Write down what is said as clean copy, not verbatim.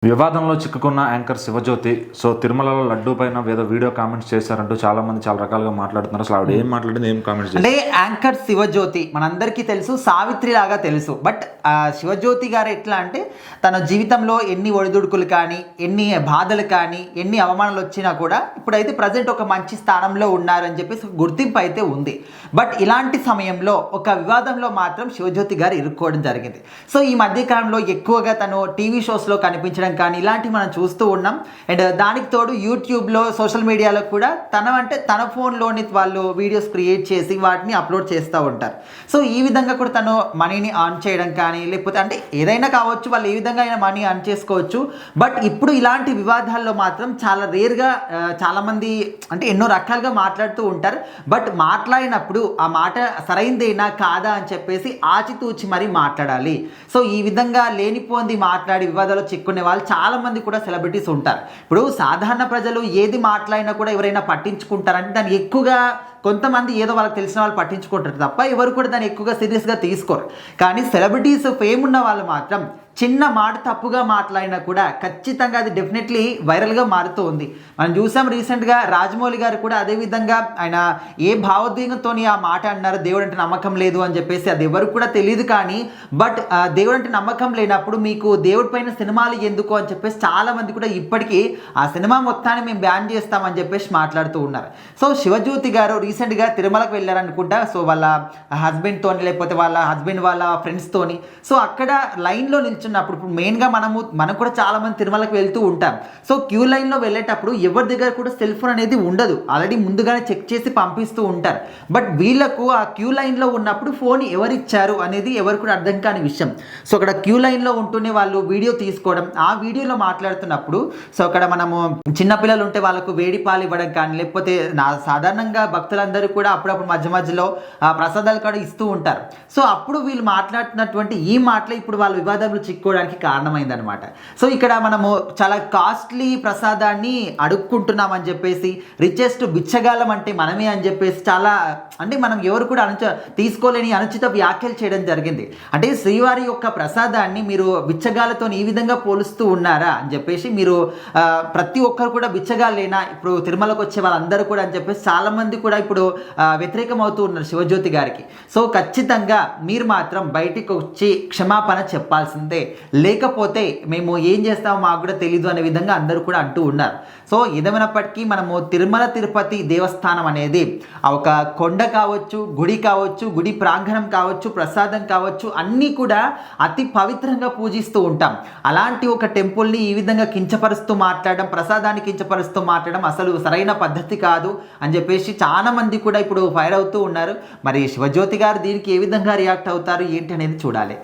వివాదంలో చిక్కుకున్న యాంకర్ శివజ్యోతి తిరుమలలో లడ్డూ పైన ఏదో వీడియో కామెంట్స్ చేశారంటూ చాలా మంది చాలా రకాలుగా మాట్లాడుతున్నారు. అసలు ఆవిడ ఏం మాట్లాడింది, ఏం కామెంట్స్ అంటే యాంకర్ శివజ్యోతి మనందరికీ తెలుసు, సావిత్రి లాగా తెలుసు. బట్ శివజ్యోతి గారు ఎట్లా అంటే తన జీవితంలో ఎన్ని ఒడిదుడుకులు కానీ, ఎన్ని బాధలు కానీ, ఎన్ని అవమానాలు వచ్చినా కూడా ఇప్పుడైతే ప్రజెంట్ ఒక మంచి స్థానంలో ఉన్నారని చెప్పేసి గుర్తింపు అయితే ఉంది. బట్ ఇలాంటి సమయంలో ఒక వివాదంలో మాత్రం శివజ్యోతి గారు ఇరుక్కోవడం జరిగింది. సో ఈ మధ్యకాలంలో ఎక్కువగా తను టీవీ షోస్లో కనిపించడం కానీ ఇలాంటివి మనం చూస్తూ ఉన్నాం. అండ్ దానికి తోడు యూట్యూబ్లో, సోషల్ మీడియాలో కూడా తన ఫోన్లోని వాళ్ళు వీడియోస్ క్రియేట్ చేసి వాటిని అప్లోడ్ చేస్తూ ఉంటారు. సో ఈ విధంగా కూడా తను మనీని ఆన్ చేయడం కానీ, లేకపోతే అంటే ఏదైనా కావచ్చు, వాళ్ళు ఏ విధంగా అయినా మనీ ఆన్ చేసుకోవచ్చు. బట్ ఇప్పుడు ఇలాంటి వివాదాల్లో మాత్రం చాలా రేర్గా చాలామంది అంటే ఎన్నో రకాలుగా మాట్లాడుతూ ఉంటారు. బట్ మాట్లాడినప్పుడు ఆ మాట సరైందేనా కాదా అని చెప్పేసి ఆచితూచి మరీ మాట్లాడాలి. సో ఈ విధంగా లేనిపోంది మాట్లాడి వివాదాలు చిక్కునే వాళ్ళు చాలా మంది కూడా సెలబ్రిటీస్ ఉంటారు. ఇప్పుడు సాధారణ ప్రజలు ఏది మాట్లాడినా కూడా ఎవరైనా పట్టించుకుంటారంటే దాన్ని ఎక్కువగా కొంతమంది ఏదో వాళ్ళకి తెలిసిన వాళ్ళు పట్టించుకుంటారు తప్ప ఎవరు కూడా దాన్ని ఎక్కువగా సీరియస్గా తీసుకోరు. కానీ సెలబ్రిటీస్ ఫేమ్ ఉన్న వాళ్ళు మాత్రం చిన్న మాట తప్పుగా మాట్లాడినా కూడా ఖచ్చితంగా అది డెఫినెట్లీ వైరల్గా మారుతూ ఉంది. మనం చూసాం రీసెంట్గా రాజమౌళి గారు కూడా అదేవిధంగా ఆయన ఏ భావోద్వేగంతో ఆ మాట అన్నారు, దేవుడు అంటే నమ్మకం లేదు అని చెప్పేసి. అది ఎవరికి కూడా తెలియదు. కానీ బట్ దేవుడు అంటే నమ్మకం లేనప్పుడు మీకు దేవుడి పైన సినిమాలు ఎందుకు అని చెప్పేసి చాలామంది కూడా ఇప్పటికీ ఆ సినిమా మొత్తాన్ని మేము బ్యాన్ చేస్తామని చెప్పేసి మాట్లాడుతూ ఉన్నారు. సో శివజ్యోతి గారు రీసెంట్గా తిరుమలకు వెళ్ళారనుకుంటా. సో వాళ్ళ హస్బెండ్తోని, లేకపోతే వాళ్ళ హస్బెండ్ వాళ్ళ ఫ్రెండ్స్తోని. సో అక్కడ లైన్లో నిల్చున్నప్పుడు ఇప్పుడు మెయిన్గా మనం కూడా చాలామంది తిరుమలకు వెళ్తూ ఉంటాం. సో క్యూ లైన్లో వెళ్ళేటప్పుడు ఎవరి దగ్గర కూడా సెల్ ఫోన్ అనేది ఉండదు. ఆల్రెడీ ముందుగానే చెక్ చేసి పంపిస్తూ ఉంటారు. బట్ వీళ్ళకు ఆ క్యూ లైన్లో ఉన్నప్పుడు ఫోన్ ఎవరిచ్చారు అనేది ఎవరు కూడా అర్థం కాని విషయం. సో అక్కడ క్యూ లైన్లో ఉంటూనే వాళ్ళు వీడియో తీసుకోవడం, ఆ వీడియోలో మాట్లాడుతున్నప్పుడు సో అక్కడ మనము చిన్నపిల్లలు ఉంటే వాళ్ళకు వేడి పాలు ఇవ్వడం కానీ, లేకపోతే సాధారణంగా భక్తులందరూ కూడా అప్పుడప్పుడు మధ్యలో ప్రసాదాలు కూడా ఇస్తూ ఉంటారు. సో అప్పుడు వీళ్ళు మాట్లాడుతున్నటువంటి ఈ మాటలు ఇప్పుడు వాళ్ళ వివాదంలో చిక్కుకోవడానికి కారణమైందనమాట. సో ఇక్కడ మనము చాలా కాస్ట్లీ ప్రసాదాన్ని అడుక్కుంటున్నామని చెప్పేసి, రిచెస్ట్ బిచ్చగాలం అంటే మనమే అని చెప్పేసి చాలా అంటే మనం ఎవరు కూడా తీసుకోలేని అనుచిత వ్యాఖ్యలు చేయడం జరిగింది. అంటే శ్రీవారి యొక్క ప్రసాదాన్ని మీరు బిచ్చగాలతో ఈ విధంగా పోలుస్తూ ఉన్నారా అని చెప్పేసి, మీరు ప్రతి ఒక్కరు కూడా బిచ్చగాలేనా ఇప్పుడు తిరుమలకు వచ్చే వాళ్ళందరూ కూడా అని చెప్పేసి చాలామంది కూడా ఇప్పుడు వ్యతిరేకం అవుతూ ఉన్నారు శివజ్యోతి గారికి. సో ఖచ్చితంగా మీరు మాత్రం బయటికి వచ్చి క్షమాపణ చెప్పాల్సిందే, లేకపోతే మేము ఏం చేస్తామో మాకు కూడా తెలీదు అనే విధంగా అందరూ కూడా అంటూ ఉన్నారు. సో ఏదేమైనప్పటికీ మనము తిరుమల తిరుపతి దేవస్థానం అనేది ఒక కొండ కావచ్చు, గుడి కావచ్చు, గుడి ప్రాంగణం కావచ్చు, ప్రసాదం కావచ్చు, అన్నీ కూడా అతి పవిత్రంగా పూజిస్తూ ఉంటాం. అలాంటి ఒక టెంపుల్ని ఈ విధంగా కించపరుస్తూ మాట్లాడడం, ప్రసాదాన్ని కించపరుస్తూ మాట్లాడడం అసలు సరైన పద్ధతి కాదు అని చెప్పేసి చాలా మంది కూడా ఇప్పుడు ఫైర్ అవుతూ ఉన్నారు. మరి శివజ్యోతి గారు దీనికి ఏ విధంగా రియాక్ట్ అవుతారు ఏంటి అనేది చూడాలి.